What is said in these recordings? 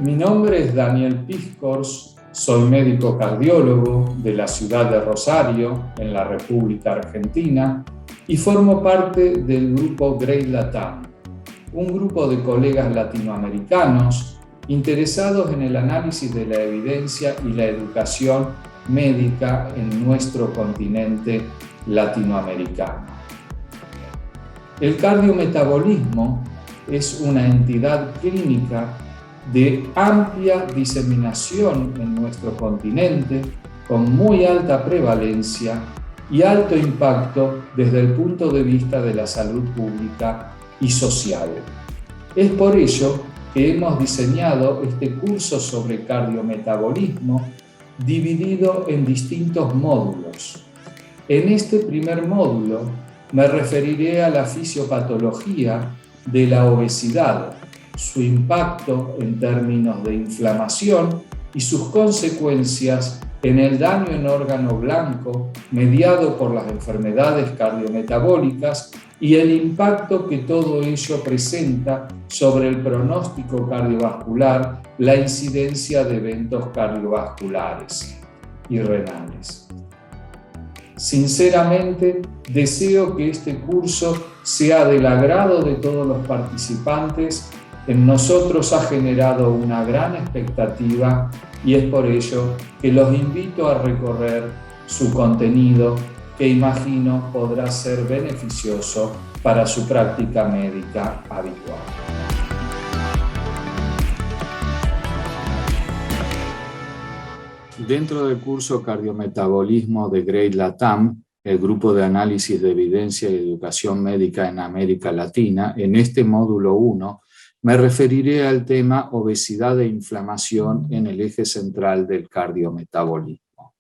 Mi nombre es Daniel Piscors, soy médico cardiólogo de la ciudad de Rosario, en la República Argentina, y formo parte del grupo Grey Latam, un grupo de colegas latinoamericanos interesados en el análisis de la evidencia y la educación médica en nuestro continente latinoamericano. El cardiometabolismo es una entidad clínica de amplia diseminación en nuestro continente, con muy alta prevalencia y alto impacto desde el punto de vista de la salud pública y social. Es por ello que hemos diseñado este curso sobre cardiometabolismo dividido en distintos módulos. En este primer módulo me referiré a la fisiopatología de la obesidad, su impacto en términos de inflamación y sus consecuencias en el daño en órgano blanco mediado por las enfermedades cardiometabólicas y el impacto que todo ello presenta sobre el pronóstico cardiovascular, la incidencia de eventos cardiovasculares y renales. Sinceramente, deseo que este curso sea del agrado de todos los participantes. En nosotros ha generado una gran expectativa y es por ello que los invito a recorrer su contenido, que imagino podrá ser beneficioso para su práctica médica habitual. Dentro del curso Cardiometabolismo de Grey Latam, el grupo de análisis de evidencia y educación médica en América Latina, en este módulo 1, me referiré al tema obesidad e inflamación en el eje central del cardiometabolismo.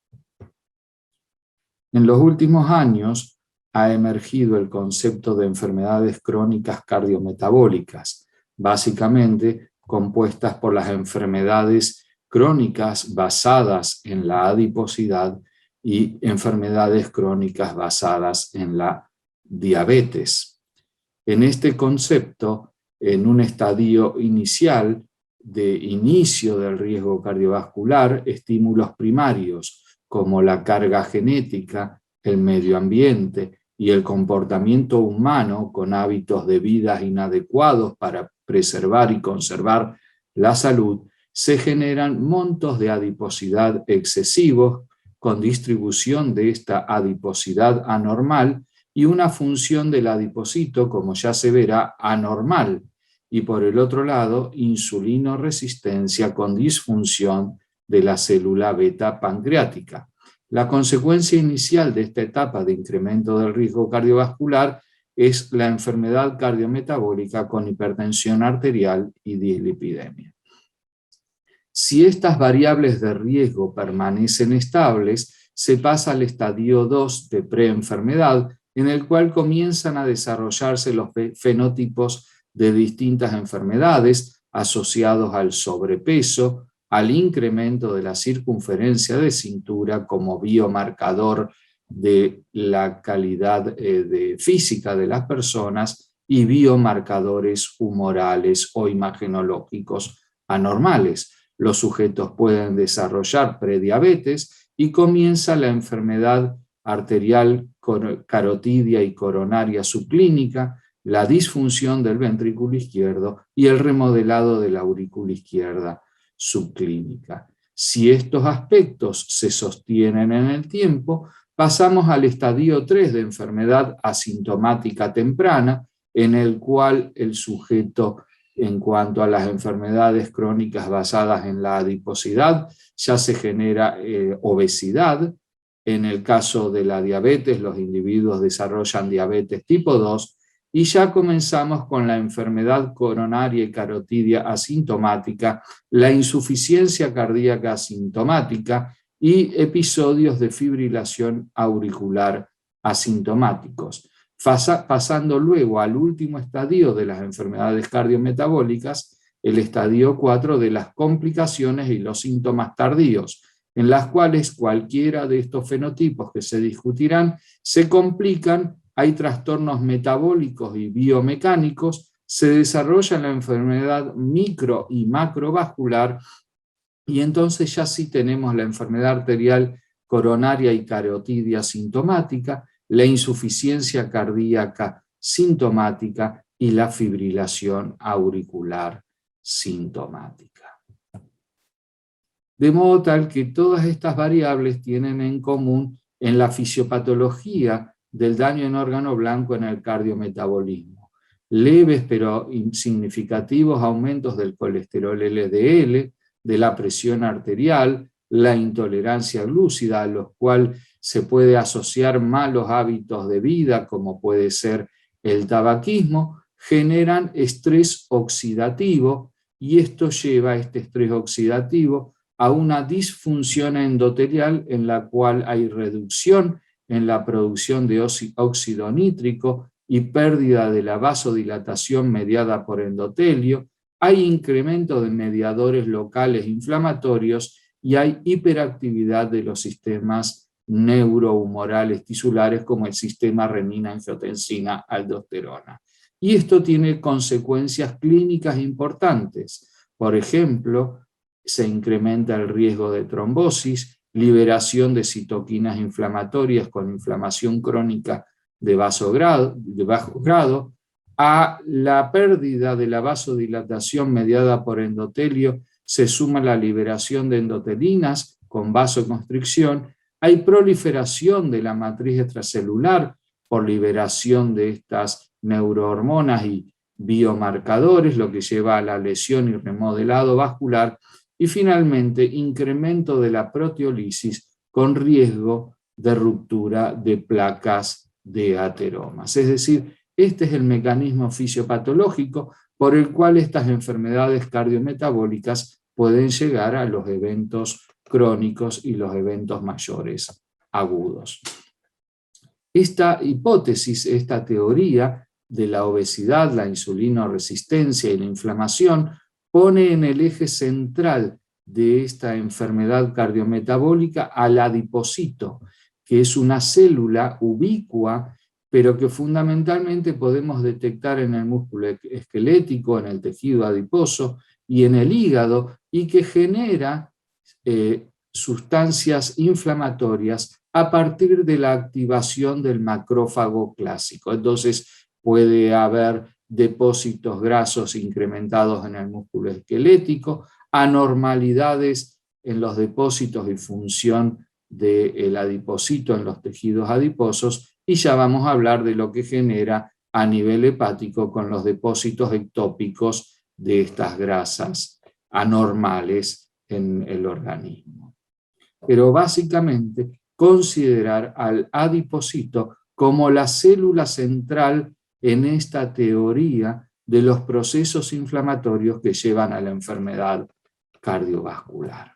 En los últimos años ha emergido el concepto de enfermedades crónicas cardiometabólicas, básicamente compuestas por las enfermedades crónicas basadas en la adiposidad y enfermedades crónicas basadas en la diabetes. En este concepto, en un estadio inicial de inicio del riesgo cardiovascular, estímulos primarios como la carga genética, el medio ambiente y el comportamiento humano con hábitos de vida inadecuados para preservar y conservar la salud, se generan montos de adiposidad excesivos con distribución de esta adiposidad anormal y una función del adipocito, como ya se verá, anormal, y por el otro lado, insulinoresistencia con disfunción de la célula beta pancreática. La consecuencia inicial de esta etapa de incremento del riesgo cardiovascular es la enfermedad cardiometabólica con hipertensión arterial y dislipidemia. Si estas variables de riesgo permanecen estables, se pasa al estadio 2 de preenfermedad, en el cual comienzan a desarrollarse los fenotipos de distintas enfermedades asociados al sobrepeso, al incremento de la circunferencia de cintura como biomarcador de la calidad física de las personas y biomarcadores humorales o imagenológicos anormales. Los sujetos pueden desarrollar prediabetes y comienza la enfermedad arterial carotidia y coronaria subclínica, la disfunción del ventrículo izquierdo y el remodelado de la aurícula izquierda subclínica. Si estos aspectos se sostienen en el tiempo, pasamos al estadio 3 de enfermedad asintomática temprana, en el cual el sujeto, en cuanto a las enfermedades crónicas basadas en la adiposidad, ya se genera obesidad. En el caso de la diabetes, los individuos desarrollan diabetes tipo 2 y ya comenzamos con la enfermedad coronaria y carotidia asintomática, la insuficiencia cardíaca asintomática y episodios de fibrilación auricular asintomáticos. Pasando luego al último estadio de las enfermedades cardiometabólicas, el estadio 4 de las complicaciones y los síntomas tardíos, en las cuales cualquiera de estos fenotipos que se discutirán se complican. Hay trastornos metabólicos y biomecánicos, se desarrolla la enfermedad micro y macrovascular, y entonces ya sí tenemos la enfermedad arterial coronaria y carotidia sintomática, la insuficiencia cardíaca sintomática y la fibrilación auricular sintomática. De modo tal que todas estas variables tienen en común en la fisiopatología del daño en órgano blanco en el cardiometabolismo. Leves pero significativos aumentos del colesterol LDL, de la presión arterial, la intolerancia glúcida, a los cuales se puede asociar malos hábitos de vida, como puede ser el tabaquismo, generan estrés oxidativo, y esto lleva a este estrés oxidativo a una disfunción endotelial en la cual hay reducción en la producción de óxido nítrico y pérdida de la vasodilatación mediada por endotelio, hay incremento de mediadores locales inflamatorios y hay hiperactividad de los sistemas neurohumorales tisulares como el sistema renina-angiotensina-aldosterona. Y esto tiene consecuencias clínicas importantes. Por ejemplo, se incrementa el riesgo de trombosis, liberación de citoquinas inflamatorias con inflamación crónica de bajo grado, a la pérdida de la vasodilatación mediada por endotelio se suma la liberación de endotelinas con vasoconstricción, hay proliferación de la matriz extracelular por liberación de estas neurohormonas y biomarcadores, lo que lleva a la lesión y remodelado vascular, y finalmente incremento de la proteólisis con riesgo de ruptura de placas de ateromas. Es decir, este es el mecanismo fisiopatológico por el cual estas enfermedades cardiometabólicas pueden llegar a los eventos crónicos y los eventos mayores agudos. Esta hipótesis, esta teoría de la obesidad, la insulinoresistencia y la inflamación pone en el eje central de esta enfermedad cardiometabólica al adipocito, que es una célula ubicua, pero que fundamentalmente podemos detectar en el músculo esquelético, en el tejido adiposo y en el hígado, y que genera sustancias inflamatorias a partir de la activación del macrófago clásico. Entonces puede haber depósitos grasos incrementados en el músculo esquelético, anormalidades en los depósitos y función del adipocito en los tejidos adiposos, y ya vamos a hablar de lo que genera a nivel hepático con los depósitos ectópicos de estas grasas anormales en el organismo. Pero básicamente considerar al adipocito como la célula central en esta teoría de los procesos inflamatorios que llevan a la enfermedad cardiovascular.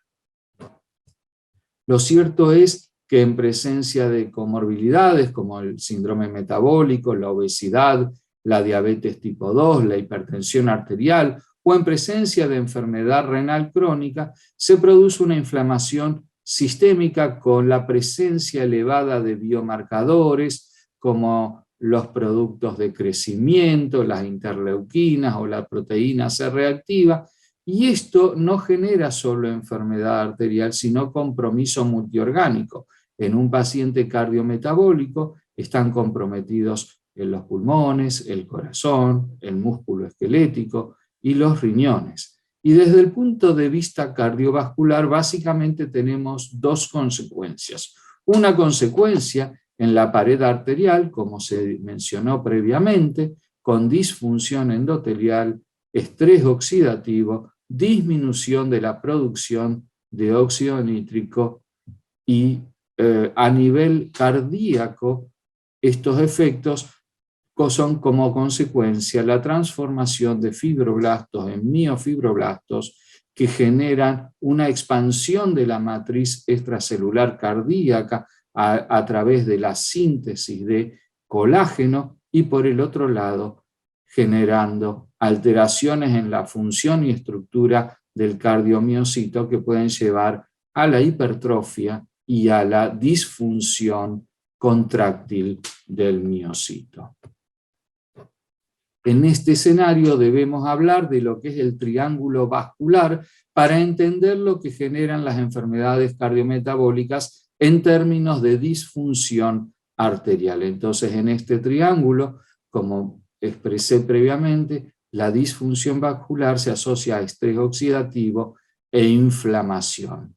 Lo cierto es que en presencia de comorbilidades como el síndrome metabólico, la obesidad, la diabetes tipo 2, la hipertensión arterial o en presencia de enfermedad renal crónica, se produce una inflamación sistémica con la presencia elevada de biomarcadores como los productos de crecimiento, las interleuquinas o la proteína C reactiva, y esto no genera solo enfermedad arterial, sino compromiso multiorgánico. En un paciente cardiometabólico están comprometidos en los pulmones, el corazón, el músculo esquelético y los riñones. Y desde el punto de vista cardiovascular, básicamente tenemos dos consecuencias. Una consecuencia en la pared arterial, como se mencionó previamente, con disfunción endotelial, estrés oxidativo, disminución de la producción de óxido nítrico y a nivel cardíaco estos efectos son como consecuencia la transformación de fibroblastos en miofibroblastos que generan una expansión de la matriz extracelular cardíaca a través de la síntesis de colágeno y por el otro lado generando alteraciones en la función y estructura del cardiomiocito que pueden llevar a la hipertrofia y a la disfunción contráctil del miocito. En este escenario debemos hablar de lo que es el triángulo vascular para entender lo que generan las enfermedades cardiometabólicas en términos de disfunción arterial. Entonces, en este triángulo, como expresé previamente, la disfunción vascular se asocia a estrés oxidativo e inflamación.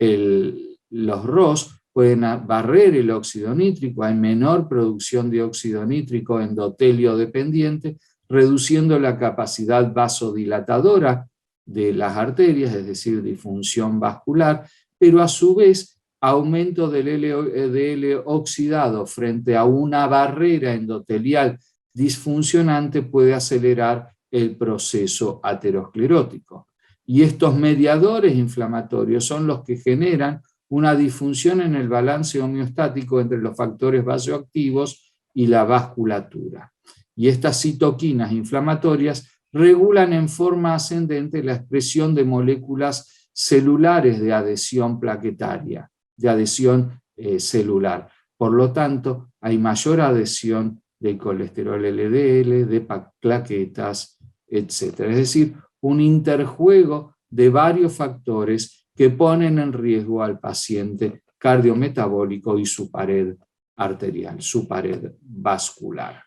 Los ROS pueden barrer el óxido nítrico, hay menor producción de óxido nítrico endotelio dependiente, reduciendo la capacidad vasodilatadora de las arterias, es decir, disfunción vascular, pero a su vez aumento del LDL oxidado frente a una barrera endotelial disfuncionante puede acelerar el proceso aterosclerótico. Y estos mediadores inflamatorios son los que generan una disfunción en el balance homeostático entre los factores vasoactivos y la vasculatura. Y estas citoquinas inflamatorias regulan en forma ascendente la expresión de moléculas celulares de adhesión plaquetaria, de adhesión celular. Por lo tanto, hay mayor adhesión de colesterol LDL, de plaquetas, etc. Es decir, un interjuego de varios factores que ponen en riesgo al paciente cardiometabólico y su pared arterial, su pared vascular.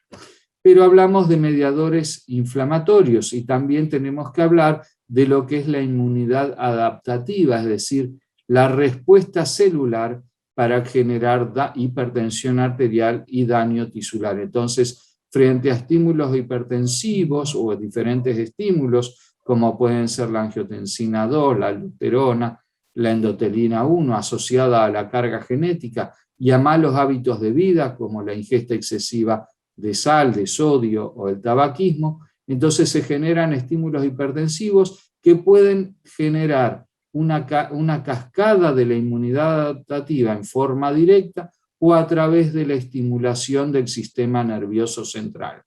Pero hablamos de mediadores inflamatorios y también tenemos que hablar de lo que es la inmunidad adaptativa, es decir, la respuesta celular para generar hipertensión arterial y daño tisular. Entonces, frente a estímulos hipertensivos o diferentes estímulos, como pueden ser la angiotensina 2, la aldosterona, la endotelina 1, asociada a la carga genética y a malos hábitos de vida, como la ingesta excesiva de sal, de sodio o el tabaquismo, entonces se generan estímulos hipertensivos que pueden generar una cascada de la inmunidad adaptativa en forma directa o a través de la estimulación del sistema nervioso central.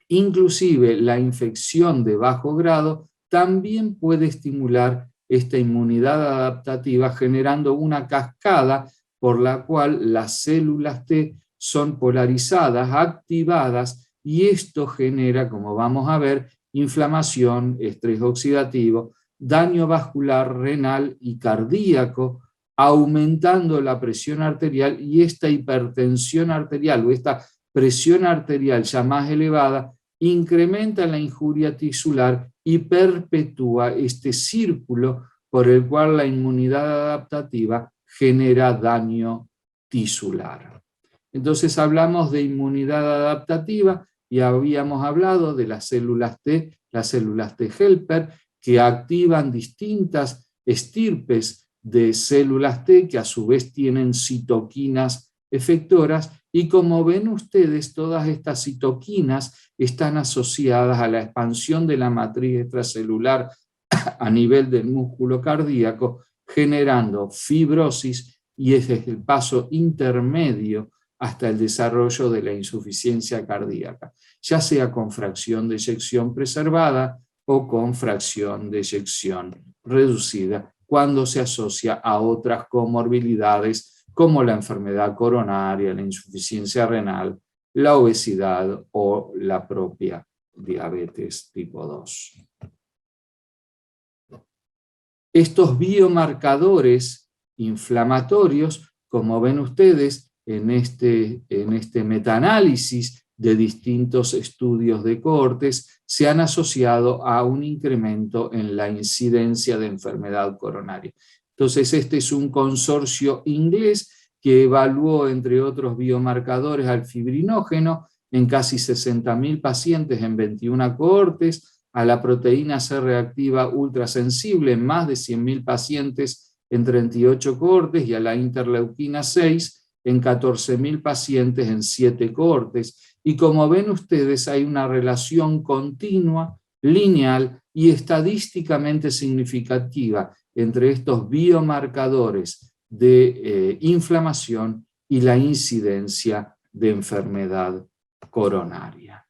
Inclusive la infección de bajo grado también puede estimular esta inmunidad adaptativa generando una cascada por la cual las células T son polarizadas, activadas, y esto genera, como vamos a ver, inflamación, estrés oxidativo, daño vascular, renal y cardíaco, aumentando la presión arterial, y esta hipertensión arterial o esta presión arterial ya más elevada incrementa la injuria tisular y perpetúa este círculo por el cual la inmunidad adaptativa genera daño tisular. Entonces hablamos de inmunidad adaptativa y habíamos hablado de las células T helper, que activan distintas estirpes de células T que a su vez tienen citoquinas efectoras, y como ven ustedes, todas estas citoquinas están asociadas a la expansión de la matriz extracelular a nivel del músculo cardíaco, generando fibrosis, y ese es el paso intermedio hasta el desarrollo de la insuficiencia cardíaca, ya sea con fracción de eyección preservada o con fracción de eyección reducida, cuando se asocia a otras comorbilidades como la enfermedad coronaria, la insuficiencia renal, la obesidad o la propia diabetes tipo 2. Estos biomarcadores inflamatorios, como ven ustedes en este metaanálisis de distintos estudios de cohortes, se han asociado a un incremento en la incidencia de enfermedad coronaria. Entonces, este es un consorcio inglés que evaluó, entre otros biomarcadores, al fibrinógeno en casi 60.000 pacientes en 21 cohortes, a la proteína C reactiva ultrasensible en más de 100.000 pacientes en 38 cohortes y a la interleuquina 6 en 14.000 pacientes en 7 cohortes. Y como ven ustedes, hay una relación continua, lineal y estadísticamente significativa entre estos biomarcadores de inflamación y la incidencia de enfermedad coronaria.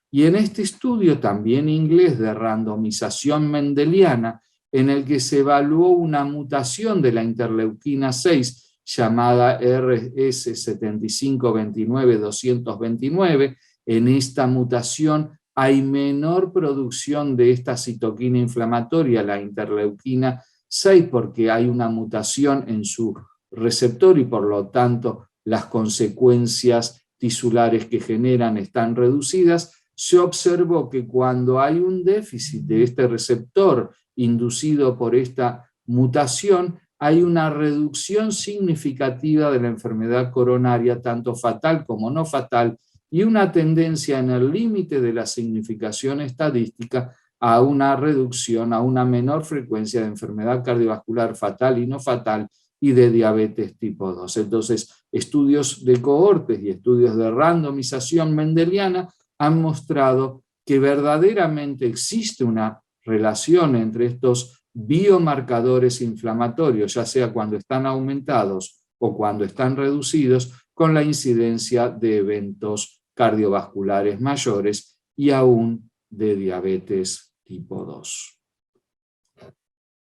Y en este estudio también inglés de randomización mendeliana, en el que se evaluó una mutación de la interleuquina 6 llamada RS7529229 en esta mutación hay menor producción de esta citoquina inflamatoria, la interleuquina 6, porque hay una mutación en su receptor y por lo tanto las consecuencias tisulares que generan están reducidas. Se observó que cuando hay un déficit de este receptor inducido por esta mutación, hay una reducción significativa de la enfermedad coronaria, tanto fatal como no fatal, y una tendencia en el límite de la significación estadística a una reducción, a una menor frecuencia de enfermedad cardiovascular fatal y no fatal y de diabetes tipo 2. Entonces, estudios de cohortes y estudios de randomización mendeliana han mostrado que verdaderamente existe una relación entre estos biomarcadores inflamatorios, ya sea cuando están aumentados o cuando están reducidos, con la incidencia de eventos cardiovasculares mayores y aún de diabetes tipo 2.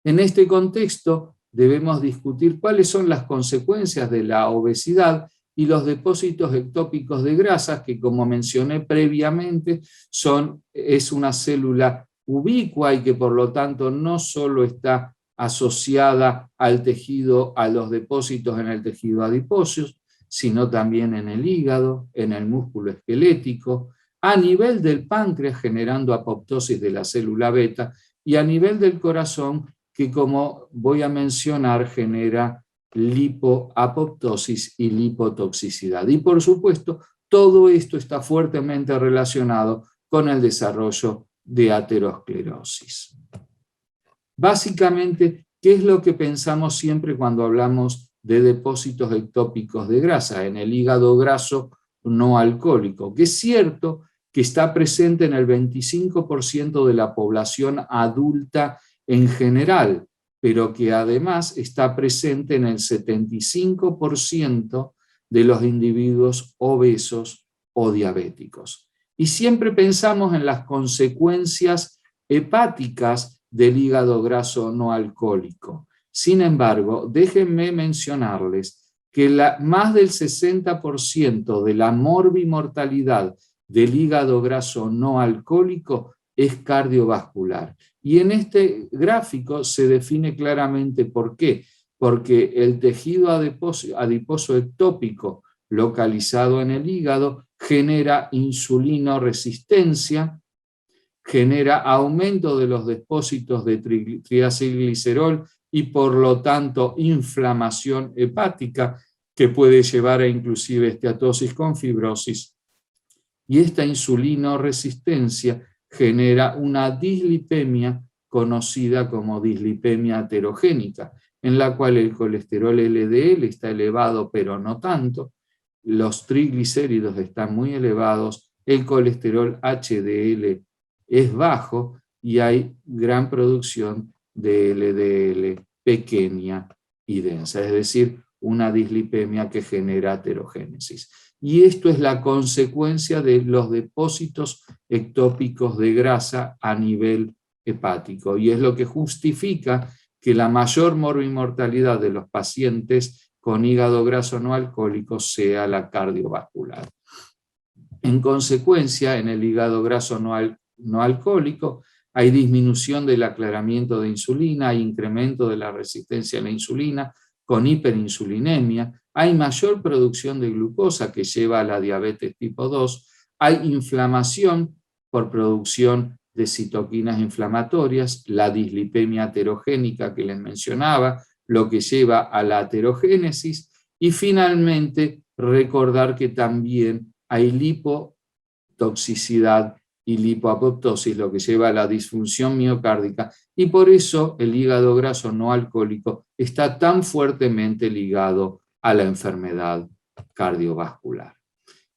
En este contexto debemos discutir cuáles son las consecuencias de la obesidad y los depósitos ectópicos de grasas, que como mencioné previamente, es una célula ubicua y que por lo tanto no solo está asociada al tejido, a los depósitos en el tejido adiposo, sino también en el hígado, en el músculo esquelético, a nivel del páncreas generando apoptosis de la célula beta y a nivel del corazón que, como voy a mencionar, genera lipoapoptosis y lipotoxicidad. Y por supuesto, todo esto está fuertemente relacionado con el desarrollo de aterosclerosis. Básicamente, ¿qué es lo que pensamos siempre cuando hablamos de depósitos ectópicos de grasa? En el hígado graso no alcohólico, que es cierto que está presente en el 25% de la población adulta en general, pero que además está presente en el 75% de los individuos obesos o diabéticos. Y siempre pensamos en las consecuencias hepáticas del hígado graso no alcohólico. Sin embargo, déjenme mencionarles que más del 60% de la morbimortalidad del hígado graso no alcohólico es cardiovascular. Y en este gráfico se define claramente por qué. Porque el tejido adiposo ectópico localizado en el hígado genera insulinoresistencia, genera aumento de los depósitos de triacilglicerol y por lo tanto inflamación hepática que puede llevar a inclusive esteatosis con fibrosis. Y esta insulinoresistencia genera una dislipemia conocida como dislipemia aterogénica, en la cual el colesterol LDL está elevado pero no tanto, los triglicéridos están muy elevados, el colesterol HDL es bajo y hay gran producción de LDL pequeña y densa, es decir, una dislipemia que genera aterogénesis. Y esto es la consecuencia de los depósitos ectópicos de grasa a nivel hepático y es lo que justifica que la mayor morbimortalidad de los pacientes con hígado graso no alcohólico sea la cardiovascular. En consecuencia, en el hígado graso no alcohólico hay disminución del aclaramiento de insulina, hay incremento de la resistencia a la insulina con hiperinsulinemia, hay mayor producción de glucosa que lleva a la diabetes tipo 2, hay inflamación por producción de citoquinas inflamatorias, la dislipemia aterogénica que les mencionaba, lo que lleva a la aterogénesis, y finalmente recordar que también hay lipotoxicidad y lipoapoptosis, lo que lleva a la disfunción miocárdica, y por eso el hígado graso no alcohólico está tan fuertemente ligado a la enfermedad cardiovascular.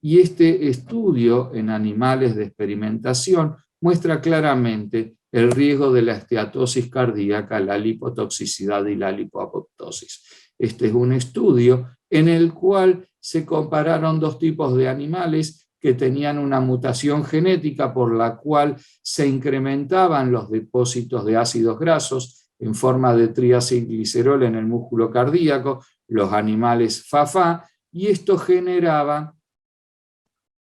Y este estudio en animales de experimentación muestra claramente el riesgo de la esteatosis cardíaca, la lipotoxicidad y la lipoapoptosis. Este es un estudio en el cual se compararon dos tipos de animales que tenían una mutación genética por la cual se incrementaban los depósitos de ácidos grasos en forma de triacilglicerol en el músculo cardíaco, los animales FAFA, y esto generaba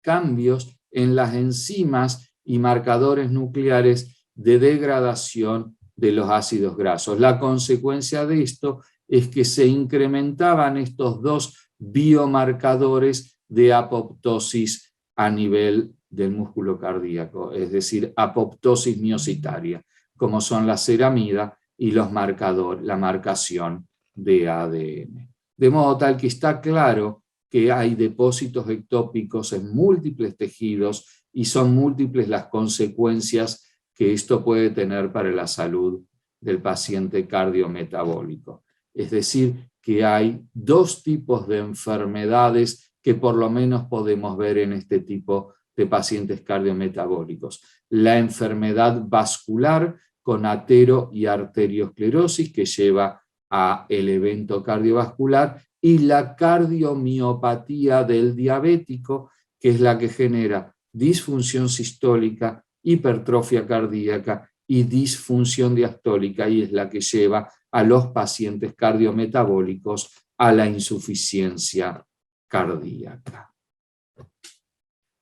cambios en las enzimas y marcadores nucleares de degradación de los ácidos grasos. La consecuencia de esto es que se incrementaban estos dos biomarcadores de apoptosis a nivel del músculo cardíaco, es decir, apoptosis miocitaria, como son la ceramida y los marcadores, la marcación de ADN. De modo tal que está claro que hay depósitos ectópicos en múltiples tejidos y son múltiples las consecuencias que esto puede tener para la salud del paciente cardiometabólico. Es decir, que hay dos tipos de enfermedades que por lo menos podemos ver en este tipo de pacientes cardiometabólicos. La enfermedad vascular con atero- y arteriosclerosis que lleva a el evento cardiovascular, y la cardiomiopatía del diabético, que es la que genera disfunción sistólica, hipertrofia cardíaca y disfunción diastólica, y es la que lleva a los pacientes cardiometabólicos a la insuficiencia cardíaca.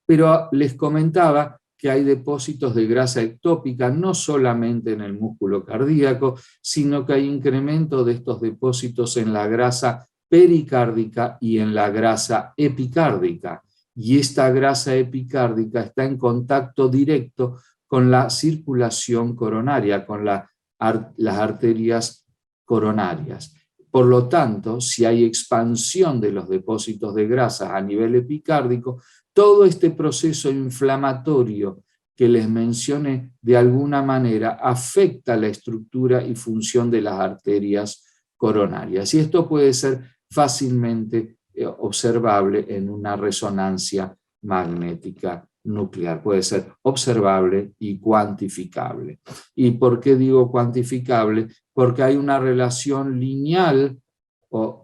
Pero les comentaba que hay depósitos de grasa ectópica no solamente en el músculo cardíaco, sino que hay incremento de estos depósitos en la grasa pericárdica y en la grasa epicárdica. Y esta grasa epicárdica está en contacto directo con la circulación coronaria, con las arterias coronarias. Por lo tanto, si hay expansión de los depósitos de grasa a nivel epicárdico, todo este proceso inflamatorio que les mencioné de alguna manera afecta la estructura y función de las arterias coronarias. Y esto puede ser fácilmente observable en una resonancia magnética nuclear. Puede ser observable y cuantificable. ¿Y por qué digo cuantificable? Porque hay una relación lineal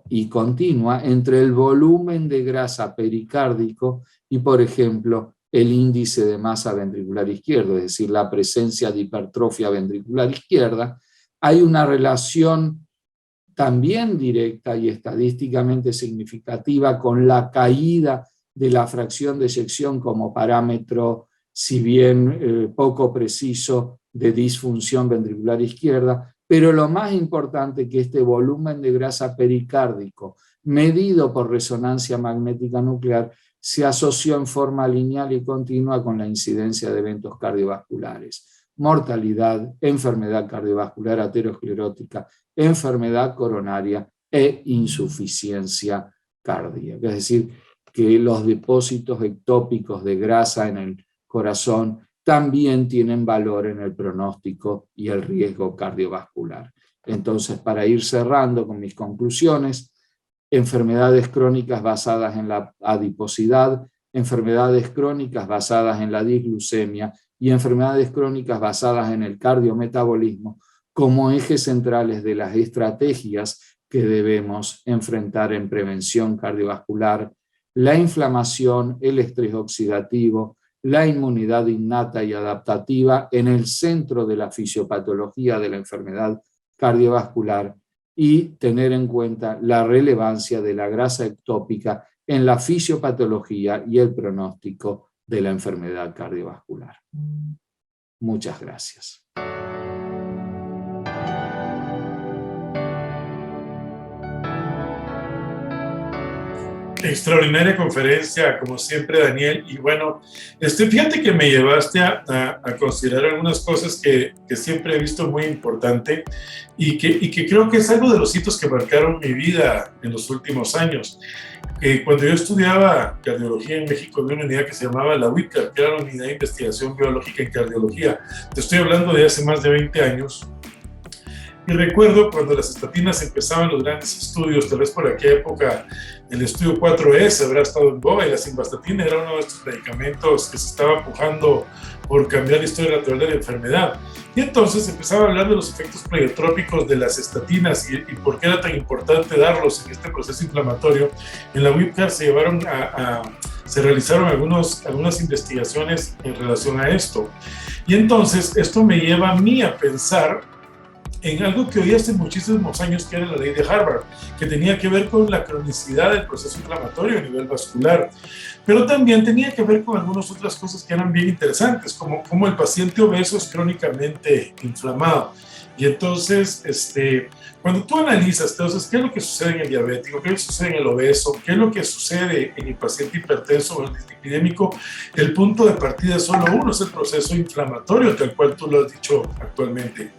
y continua entre el volumen de grasa pericárdico y, por ejemplo, el índice de masa ventricular izquierdo, es decir, la presencia de hipertrofia ventricular izquierda. Hay una relación también directa y estadísticamente significativa con la caída de la fracción de eyección como parámetro, si bien poco preciso, de disfunción ventricular izquierda, pero lo más importante es que este volumen de grasa pericárdico, medido por resonancia magnética nuclear, se asoció en forma lineal y continua con la incidencia de eventos cardiovasculares, mortalidad, enfermedad cardiovascular aterosclerótica, enfermedad coronaria e insuficiencia cardíaca. Es decir, que los depósitos ectópicos de grasa en el corazón también tienen valor en el pronóstico y el riesgo cardiovascular. Entonces, para ir cerrando con mis conclusiones, enfermedades crónicas basadas en la adiposidad, enfermedades crónicas basadas en la disglucemia y enfermedades crónicas basadas en el cardiometabolismo como ejes centrales de las estrategias que debemos enfrentar en prevención cardiovascular: la inflamación, el estrés oxidativo, la inmunidad innata y adaptativa en el centro de la fisiopatología de la enfermedad cardiovascular, y tener en cuenta la relevancia de la grasa ectópica en la fisiopatología y el pronóstico de la enfermedad cardiovascular. Muchas gracias. Extraordinaria conferencia, como siempre, Daniel. Y bueno, fíjate que me llevaste a considerar algunas cosas que siempre he visto muy importante y que creo que es algo de los hitos que marcaron mi vida en los últimos años. Cuando yo estudiaba cardiología en México, había una unidad que se llamaba la UICAR, que era la Unidad de Investigación Biológica en Cardiología. Te estoy hablando de hace más de 20 años. Y recuerdo cuando las estatinas empezaban los grandes estudios, tal vez por aquella época el estudio 4S habrá estado en boga, y la simvastatina era uno de estos medicamentos que se estaba pujando por cambiar la historia natural de la enfermedad. Y entonces empezaba a hablar de los efectos pleiotrópicos de las estatinas y por qué era tan importante darlos en este proceso inflamatorio. En la UICAR se realizaron algunas investigaciones en relación a esto. Y entonces esto me lleva a mí a pensar en algo que oí hace muchísimos años, que era la ley de Harvard, que tenía que ver con la cronicidad del proceso inflamatorio a nivel vascular, pero también tenía que ver con algunas otras cosas que eran bien interesantes, como el paciente obeso es crónicamente inflamado. Y entonces, cuando tú analizas, entonces, ¿qué es lo que sucede en el diabético? ¿Qué es lo que sucede en el obeso? ¿Qué es lo que sucede en el paciente hipertenso o el dislipidémico? El punto de partida es solo uno, es el proceso inflamatorio, tal cual tú lo has dicho actualmente.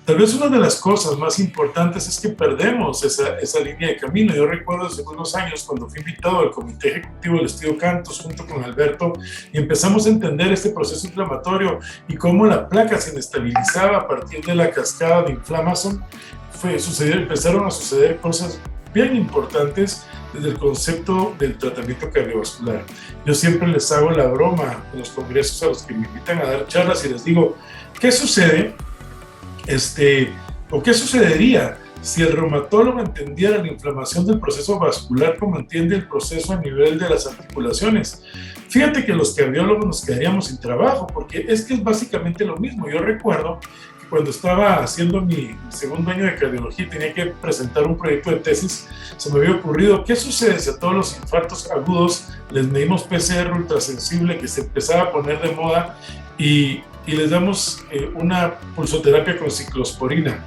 Tal vez una de las cosas más importantes es que perdemos esa línea de camino. Yo recuerdo hace unos años cuando fui invitado al Comité Ejecutivo del Estudio Cantos junto con Alberto y empezamos a entender este proceso inflamatorio y cómo la placa se inestabilizaba a partir de la cascada de inflamación. Empezaron a suceder cosas bien importantes desde el concepto del tratamiento cardiovascular. Yo siempre les hago la broma en los congresos a los que me invitan a dar charlas y les digo, ¿qué sucede? ¿O qué sucedería si el reumatólogo entendiera la inflamación del proceso vascular como entiende el proceso a nivel de las articulaciones? Fíjate que los cardiólogos nos quedaríamos sin trabajo, porque es que es básicamente lo mismo. Yo recuerdo que cuando estaba haciendo mi segundo año de cardiología y tenía que presentar un proyecto de tesis, se me había ocurrido, ¿qué sucede si a todos los infartos agudos les medimos PCR ultrasensible que se empezaba a poner de moda y les damos una pulsoterapia con ciclosporina?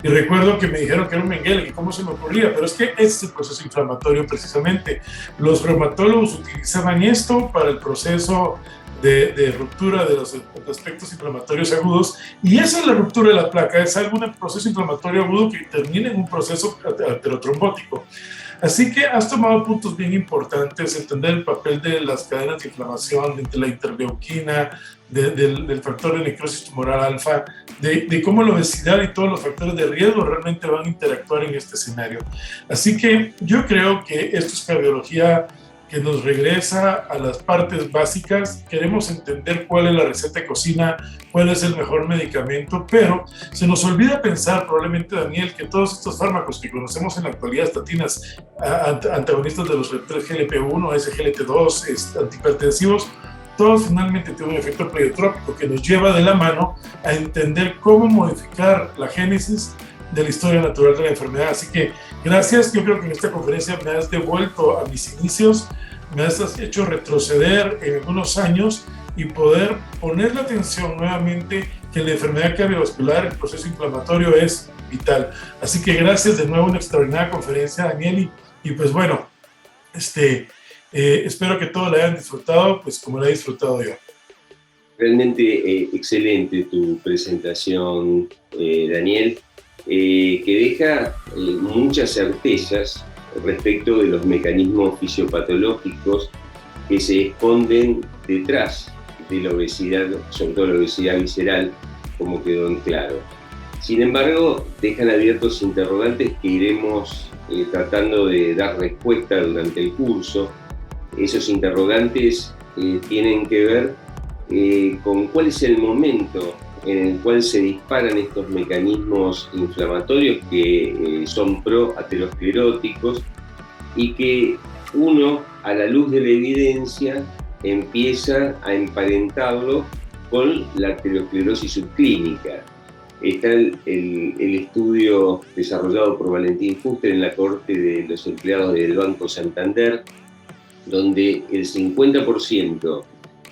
Y recuerdo que me dijeron que era un menguele, que cómo se me ocurría, pero es que este es el proceso inflamatorio precisamente. Los reumatólogos utilizaban esto para el proceso de ruptura de los aspectos inflamatorios agudos, y esa es la ruptura de la placa, es algún proceso inflamatorio agudo que termina en un proceso aterotrombótico. Así que has tomado puntos bien importantes, entender el papel de las cadenas de inflamación, de la interleuquina, del factor de necrosis tumoral alfa, de cómo la obesidad y todos los factores de riesgo realmente van a interactuar en este escenario. Así que yo creo que esto es cardiología que nos regresa a las partes básicas. Queremos entender cuál es la receta de cocina, cuál es el mejor medicamento, pero se nos olvida pensar, probablemente, Daniel, que todos estos fármacos que conocemos en la actualidad, estatinas, antagonistas de los receptores GLP-1, SGLT2, antihipertensivos, todos finalmente tienen un efecto pleiotrópico que nos lleva de la mano a entender cómo modificar la génesis de la historia natural de la enfermedad. Así que gracias, yo creo que en esta conferencia me has devuelto a mis inicios, me has hecho retroceder en algunos años y poder poner la atención nuevamente que la enfermedad cardiovascular, el proceso inflamatorio es vital. Así que gracias de nuevo, una extraordinaria conferencia, Daniel, y pues bueno, espero que todos la hayan disfrutado, pues como la he disfrutado yo. Realmente excelente tu presentación, Daniel, que deja muchas certezas respecto de los mecanismos fisiopatológicos que se esconden detrás de la obesidad, sobre todo la obesidad visceral, como quedó en claro. Sin embargo, dejan abiertos interrogantes que iremos tratando de dar respuesta durante el curso. Esos interrogantes tienen que ver con cuál es el momento en el cual se disparan estos mecanismos inflamatorios que son proateroscleróticos y que uno, a la luz de la evidencia, empieza a emparentarlo con la aterosclerosis subclínica. Está el estudio desarrollado por Valentín Fuster en la cohorte de los empleados del Banco Santander, donde el 50%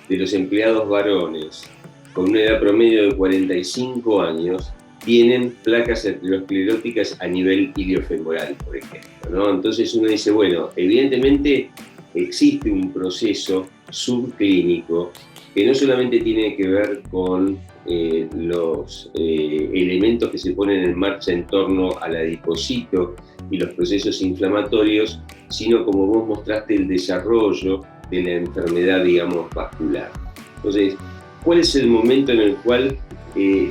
de los empleados varones con una edad promedio de 45 años tienen placas ateroscleróticas a nivel iliofemoral, por ejemplo, ¿no? Entonces uno dice, bueno, evidentemente existe un proceso subclínico que no solamente tiene que ver con los elementos que se ponen en marcha en torno al adipocito y los procesos inflamatorios, sino como vos mostraste el desarrollo de la enfermedad, digamos, vascular. Entonces, ¿cuál es el momento en el cual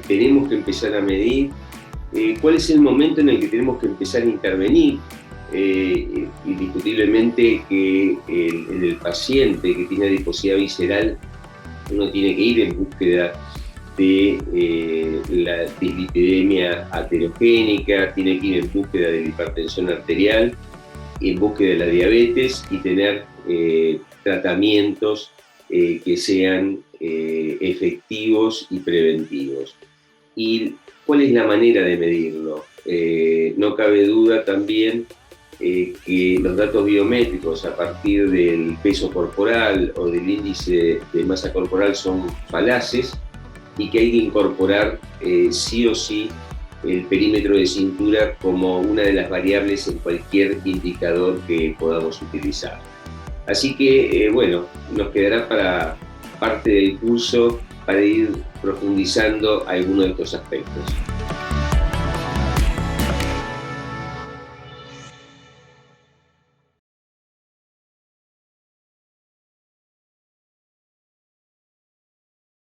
tenemos que empezar a medir? ¿Cuál es el momento en el que tenemos que empezar a intervenir? Indiscutiblemente que en el paciente que tiene adiposidad visceral, uno tiene que ir en búsqueda de la dislipidemia aterogénica, tiene que ir en búsqueda de la hipertensión arterial, en búsqueda de la diabetes y tener tratamientos que sean efectivos y preventivos. ¿Y cuál es la manera de medirlo? No cabe duda también que los datos biométricos a partir del peso corporal o del índice de masa corporal son falaces y que hay que incorporar sí o sí el perímetro de cintura como una de las variables en cualquier indicador que podamos utilizar. Así que, bueno, nos quedará para parte del curso para ir profundizando algunos de estos aspectos.